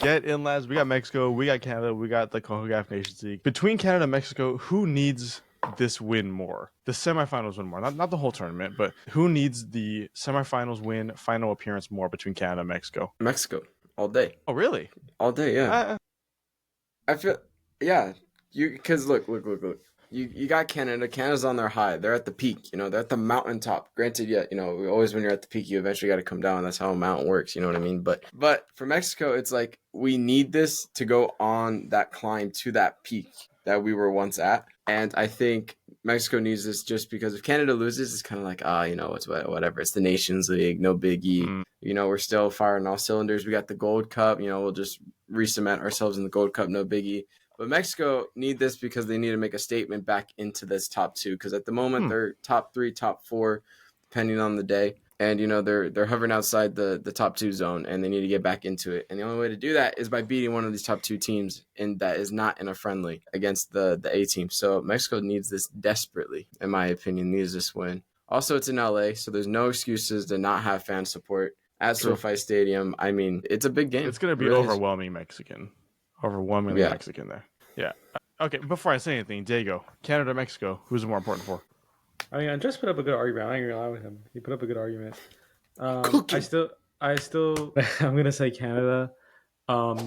Get in, lads. We got Mexico. We got Canada. We got the Concacaf Nations League. Between Canada and Mexico, who needs this win more? The semifinals win more. Not the whole tournament, but who needs the semifinals win, final appearance more between Canada and Mexico? Mexico. All day. Oh, really? All day, yeah. I feel, yeah. Because look. You got Canada. Canada's on their high. They're at the peak. They're at the mountaintop. Granted, yeah, always when you're at the peak, you eventually got to come down. That's how a mountain works. You know what I mean? But for Mexico, it's like we need this to go on that climb to that peak that we were once at. And I think Mexico needs this just because if Canada loses, it's kind of like, it's whatever. It's the Nations League, no biggie. We're still firing all cylinders. We got the Gold Cup. We'll just re-cement ourselves in the Gold Cup, no biggie. But Mexico need this because they need to make a statement back into this top two. Because at the moment, they're top 3, top 4, depending on the day. And, they're hovering outside the top 2 zone, and they need to get back into it. And the only way to do that is by beating one of these top 2 teams, and that is not in a friendly against the A team. So Mexico needs this desperately, in my opinion, needs this win. Also, it's in LA, so there's no excuses to not have fan support at SoFi Stadium. I mean, it's a big game. It's going to be really overwhelmingly Mexican there. Yeah. Okay, before I say anything, Diego, Canada, Mexico, who's it more important for? I mean, Andres put up a good argument. I ain't gonna lie with him. He put up a good argument. I still, I'm gonna say Canada,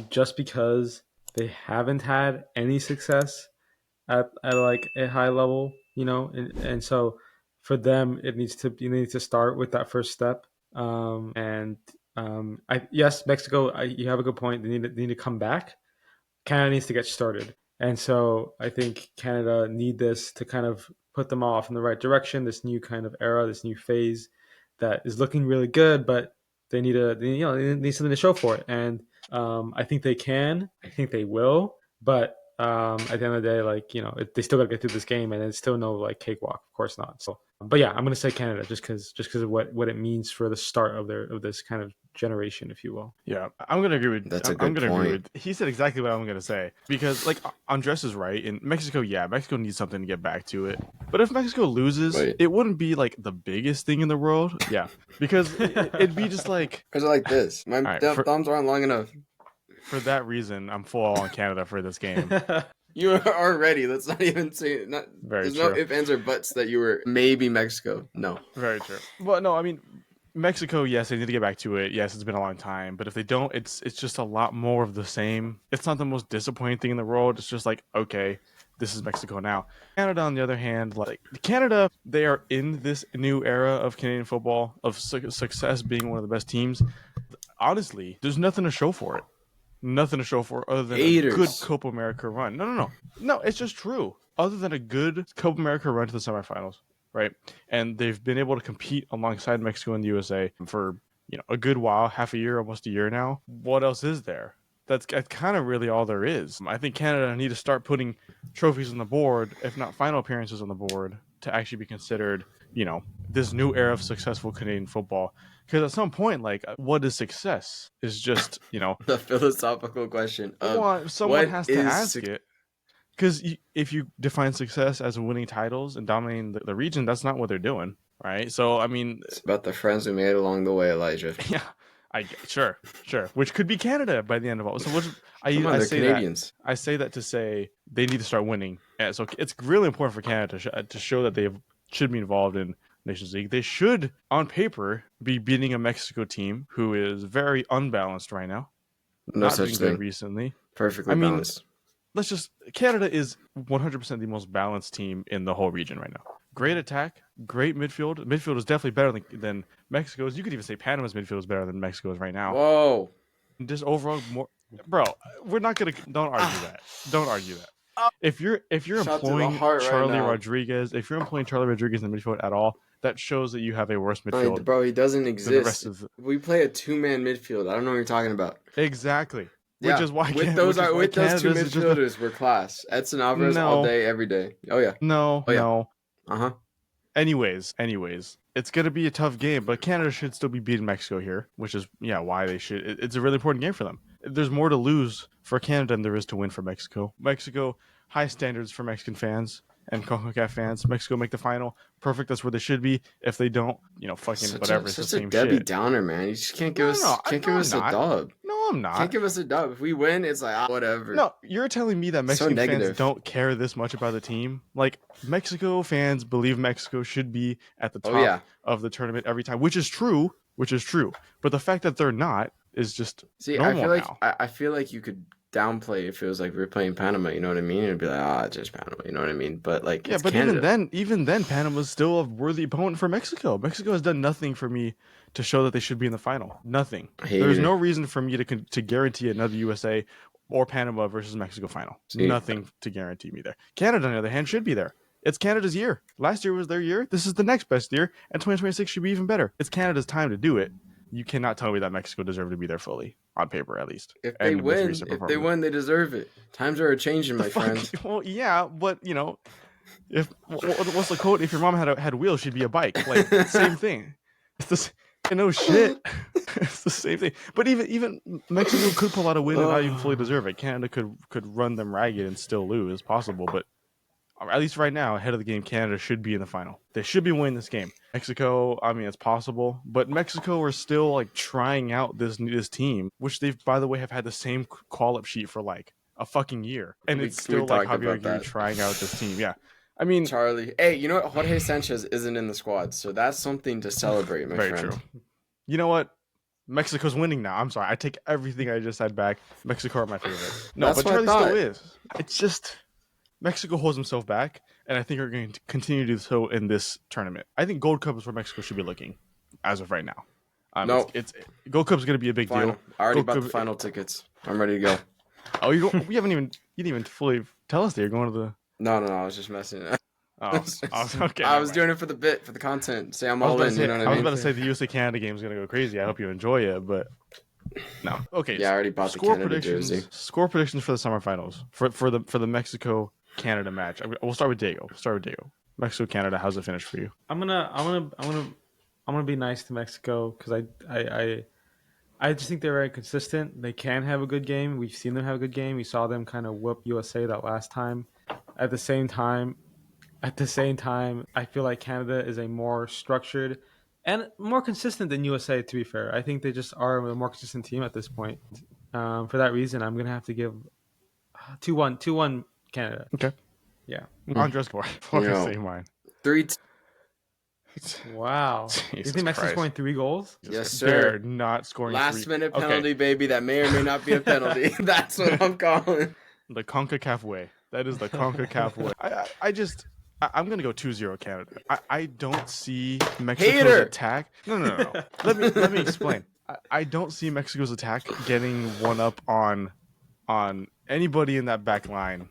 just because they haven't had any success at like a high level, and so for them, you need to start with that first step. Yes, Mexico, you have a good point. They need to come back. Canada needs to get started. And so I think Canada need this to kind of put them off in the right direction, this new kind of era, this new phase that is looking really good, but they need something to show for it. And I think they can. I think they will. But at the end of the day, they still got to get through this game, and it's still no cakewalk. Of course not. So, but yeah, I'm going to say Canada just because of what it means for the start of this kind of generation, if you will. Yeah, I'm going to agree with. That's a good point. He said exactly what I'm going to say because, Andres is right. In Mexico, Mexico needs something to get back to it. But if Mexico loses, it wouldn't be the biggest thing in the world. Yeah, because it'd be just like. Because like this, my thumbs aren't long enough. For that reason, I'm full on Canada for this game. You are ready. Let's not even say there's no ifs, ands, or buts that you were maybe Mexico. No. Very true. Well, no, I mean, Mexico, yes, they need to get back to it. Yes, it's been a long time. But if they don't, it's just a lot more of the same. It's not the most disappointing thing in the world. It's just okay, this is Mexico now. Canada, on the other hand, Canada, they are in this new era of Canadian football, of success being one of the best teams. Honestly, there's nothing to show for it. Nothing to show for other than a good Copa America run. No, it's just true. Other than a good Copa America run to the semifinals, right? And they've been able to compete alongside Mexico and the USA for a good while, half a year, almost a year now. What else is there? That's kind of really all there is. I think Canada need to start putting trophies on the board, if not final appearances on the board, to actually be considered, this new era of successful Canadian football. Because at some point, what is success? Is just, the philosophical question. Someone has to ask it. Because if you define success as winning titles and dominating the region, that's not what they're doing, right? So, I mean... It's about the friends we made along the way, Elijah. Yeah, sure. Which could be Canada by the end of all. So I say Canadians. I say that to say they need to start winning. And so it's really important for Canada to show that they should be involved in Nations League. They should, on paper, be beating a Mexico team who is very unbalanced right now. No such thing. Recently. Perfectly balanced. Canada is 100% the most balanced team in the whole region right now. Great attack, great midfield. Midfield is definitely better than Mexico's. You could even say Panama's midfield is better than Mexico's right now. Whoa. Just overall more... Bro, we're not going to... Don't argue that. Don't argue that. If you're employing Charlie Rodriguez, in the midfield at all, that shows that you have a worse midfield. Bro, he doesn't exist. We play a 2-man midfield. I don't know what you're talking about. Exactly. Which is why with those 2 midfielders, we're class. Edson Alvarez all day, every day. Oh yeah. No. Uh-huh. Anyways, it's gonna be a tough game, but Canada should still be beating Mexico here, which is why they should. It's a really important game for them. There's more to lose for Canada than there is to win for Mexico. Mexico, high standards for Mexican fans and Concacaf fans. Mexico make the final. Perfect. That's where they should be. If they don't, fucking whatever. It's the same shit. Debbie Downer, man. You just can't give us a dub. No, I'm not. Can't give us a dub. If we win, it's like whatever. No, you're telling me that So Mexican fans negative. don't care this much about the team? Like, Mexico fans believe Mexico should be at the top Oh yeah. of the tournament every time, which is true. But the fact that they're not is just See, I normal feel like now. I feel like you could downplay if it was like we were playing Panama. You know what I mean? It'd be like, it's just Panama. You know what I mean? But like, Yeah, it's but Canada. even then, Panama's still a worthy opponent for Mexico. Mexico has done nothing for me to show that they should be in the final. Nothing. There's no reason for me to guarantee another USA or Panama versus Mexico final. See, Nothing to guarantee me there. Canada, on the other hand, should be there. It's Canada's year. Last year was their year. This is the next best year, and 2026 should be even better. It's Canada's time to do it. You cannot tell me that Mexico deserved to be there fully, on paper at least. if they win, they deserve it. Times are changing, my friend. Well, yeah, but you know, what's the quote? If your mom had wheels, she'd be a bike. Like same thing. It's the no shit. It's the same thing. But even Mexico could pull out a win and not even fully deserve it. Canada could run them ragged and still lose. It's possible, but at least right now, ahead of the game, Canada should be in the final. They should be winning this game. Mexico, I mean, it's possible, but Mexico are still like trying out this team, which they've, by the way, have had the same call-up sheet for like a fucking year, and it's still like Javier Aguirre trying out this team. Yeah, I mean, Charlie. Hey, you know what? Jorge Sanchez isn't in the squad, so that's something to celebrate, my friend. Very true. You know what? Mexico's winning now. I'm sorry. I take everything I just said back. Mexico are my favorite. No, That's but Charlie still is. It's just Mexico holds himself back, and I think are going to continue to do so in this tournament. I think Gold Cup is where Mexico should be looking as of right now. No, it's Gold Cup is going to be a big deal. I already bought the final tickets. I'm ready to go. Oh, you don't? You didn't even fully tell us that you're going to the. No, I was just messing. Oh, okay. I was doing it for the bit, for the content. Say I'm all in. You know what I mean? I was about to say the USA Canada game is going to go crazy. I hope you enjoy it, but no. Okay. Yeah, I already bought the Canada jersey. Score predictions for the semifinals for the Mexico Canada match. We'll start with Diego. Mexico Canada. How's it finish for you? I'm gonna be nice to Mexico because I just think they're very consistent. They can have a good game. We've seen them have a good game. We saw them kind of whoop USA that last time. At the same time, I feel like Canada is a more structured and more consistent than USA, to be fair. I think they just are a more consistent team at this point. For that reason, I'm going to have to give 2-1 Canada. Okay. Yeah. Andres, say mine. 3-2. Wow. You think Mexico's scoring 3 goals? Yes, sir. They're not scoring Last minute penalty, baby. That may or may not be a penalty. That's what I'm calling. The Concacaf way. That is the Concacaf way. I'm going to go 2-0 Canada. I don't see Mexico's attack. No. Let me explain. I don't see Mexico's attack getting one up on anybody in that back line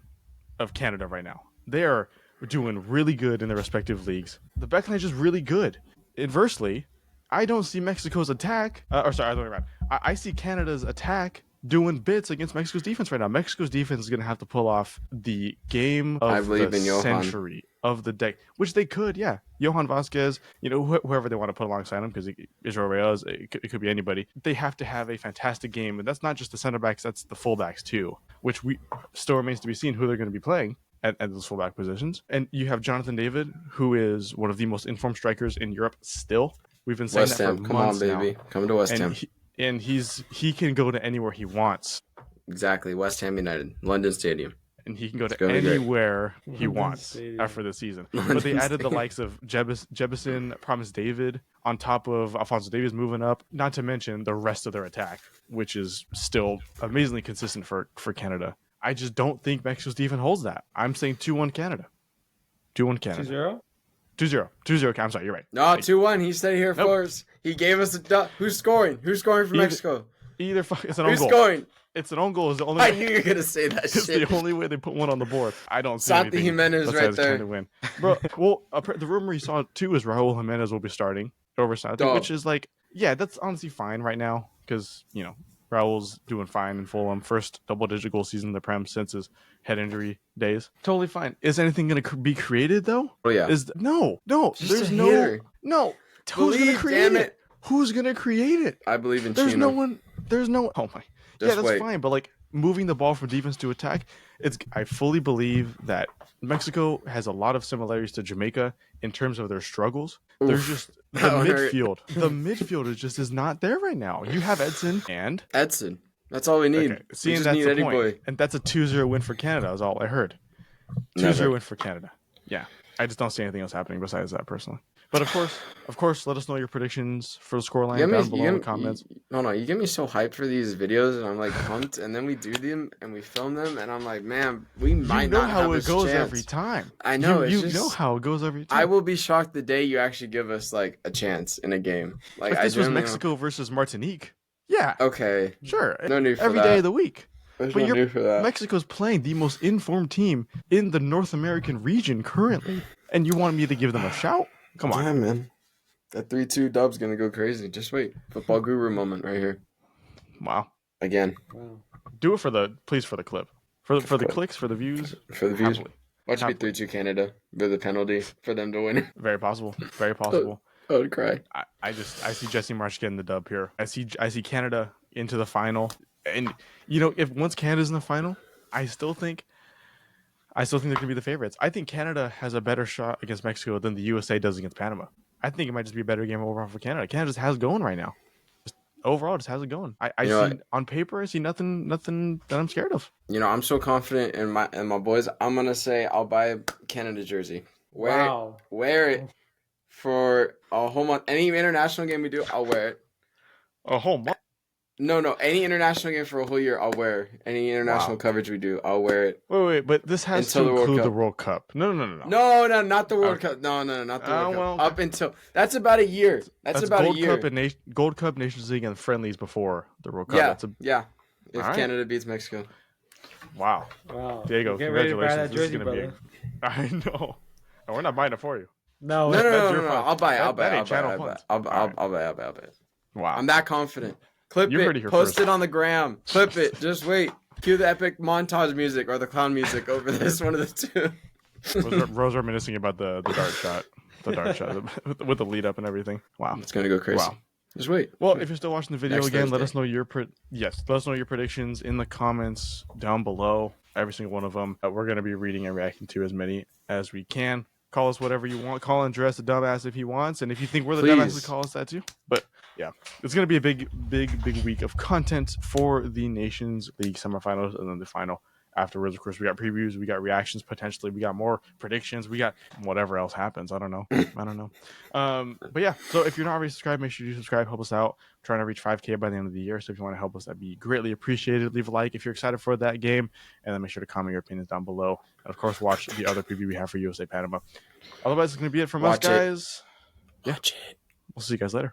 of Canada right now. They are doing really good in their respective leagues. The back line is just really good. Inversely, I don't see Mexico's attack. Other way around. I see Canada's attack doing bits against Mexico's defense right now. Mexico's defense is going to have to pull off the game of the century of the deck, which they could, yeah. Johan Vasquez, whoever they want to put alongside him, because Israel Reyes, it could be anybody. They have to have a fantastic game, and that's not just the center backs, that's the fullbacks too, which still remains to be seen who they're going to be playing at those fullback positions. And you have Jonathan David, who is one of the most informed strikers in Europe still. We've been saying West that Ham. for Come months on, baby. now. Come to West Ham. And he can go to anywhere he wants. Exactly. West Ham United. London Stadium. And he can go to anywhere he wants after the season. But they added the likes of Jebison, Promise David, on top of Alphonso Davies moving up, not to mention the rest of their attack, which is still amazingly consistent for Canada. I just don't think Mexico's defense holds that. I'm saying 2-1 Canada. 2-1 Canada. 2-0? 2-0. I'm sorry, you're right. No, 2-1. He said here for us. He gave us a Who's scoring? Who's scoring for Mexico? It's an own goal. Who's scoring? It's an own goal. Is the only. I knew you were gonna say that shit. It's the only way they put one on the board. I don't see Santi anything Jimenez right there. To win. Bro, well, the rumor you saw too is Raul Jimenez will be starting over Santi, which is like, yeah, that's honestly fine right now because Raul's doing fine in Fulham. First double-digit goal season in the Prem since his head injury days. Totally fine. Is anything going to be created though? Oh yeah. No. Just there's no. Who's going to create it? Who's going to create it? I believe in There's Chino. no one. There's no. Oh my. Just that's wait. fine. But like moving the ball from defense to attack, I fully believe that Mexico has a lot of similarities to Jamaica in terms of their struggles. Oof. There's just the midfield. The midfield is not there right now. You have Edson. That's all we need. Okay, We seeing just that's need the Eddie point. Boy. And that's a 2-0 win for Canada is all I heard. 2-0 Never. win for Canada. Yeah. I just don't see anything else happening besides that personally. But of course, let us know your predictions for the scoreline down below in the comments. You get me so hyped for these videos, and I'm like pumped, and then we do them and we film them, and I'm like, man, we might not have a chance. You know how it goes every time. I know. You know how it goes every time. I will be shocked the day you actually give us like a chance in a game. Like if this was Mexico versus Martinique. Yeah. Okay. Sure. No need for every that. Day of the week. There's no need for that. Mexico's playing the most informed team in the North American region currently, and you want me to give them a shout? Come on. Yeah, man. That 3-2 dub's gonna go crazy. Just wait. Football guru moment right here. Wow. Again. Wow. Do it for the clip. For the clicks, for the views. For the views. Happily. Watch it be 3-2 Canada with a penalty for them to win. Very possible. Very possible. I would cry. I see Jesse Marsh getting the dub here. I see Canada into the final. And if once Canada's in the final, I still think they're gonna be the favorites. I think Canada has a better shot against Mexico than the USA does against Panama. I think it might just be a better game overall for Canada. Canada just has it going right now. Overall, just has it going. I see on paper, I see nothing that I'm scared of. I'm so confident in my boys. I'm gonna say I'll buy a Canada jersey. Wear it for a whole month. Any international game we do, I'll wear it. A whole month? No. Any international game for a whole year, I'll wear. Any international coverage we do, I'll wear it. Wait, but this has to include the World Cup. No. No, not the World Cup. No, not the World Cup. Up until that's about a year. That's about Gold a year. Cup and Gold Cup, Nations League, and friendlies before the World Cup. Yeah. If right. Canada beats Mexico. Wow. Get Diego, ready to buy congratulations. that jersey, brother. I know. And we're not buying it for you. No. I'll buy it. I'll buy it. Wow. I'm that confident. Clip it. Post it on the gram. Clip it. Just wait. Cue the epic montage music or the clown music over this. One of the two. Rose reminiscing about the dart shot. The dart shot with the lead up and everything. Wow. It's going to go crazy. Wow. Just wait. Well, if you're still watching the video Next again, Thursday. let us know your predictions in the comments down below. Every single one of them. We're going to be reading and reacting to as many as we can. Call us whatever you want. Call Andres a dumbass if he wants, and if you think we're the dumbasses, call us that too. But yeah, it's going to be a big week of content for the Nations League semifinals and then the final. Afterwards, of course, we got previews, we got reactions, potentially we got more predictions, we got whatever else happens. I don't know. But yeah, so if you're not already subscribed, make sure you subscribe. Help us out. We're trying to reach 5K by the end of the year. So if you want to help us, that'd be greatly appreciated. Leave a like if you're excited for that game, and then make sure to comment your opinions down below. And of course, watch the other preview we have for USA Panama. Otherwise, it's going to be it from us, guys. Watch it. We'll see you guys later.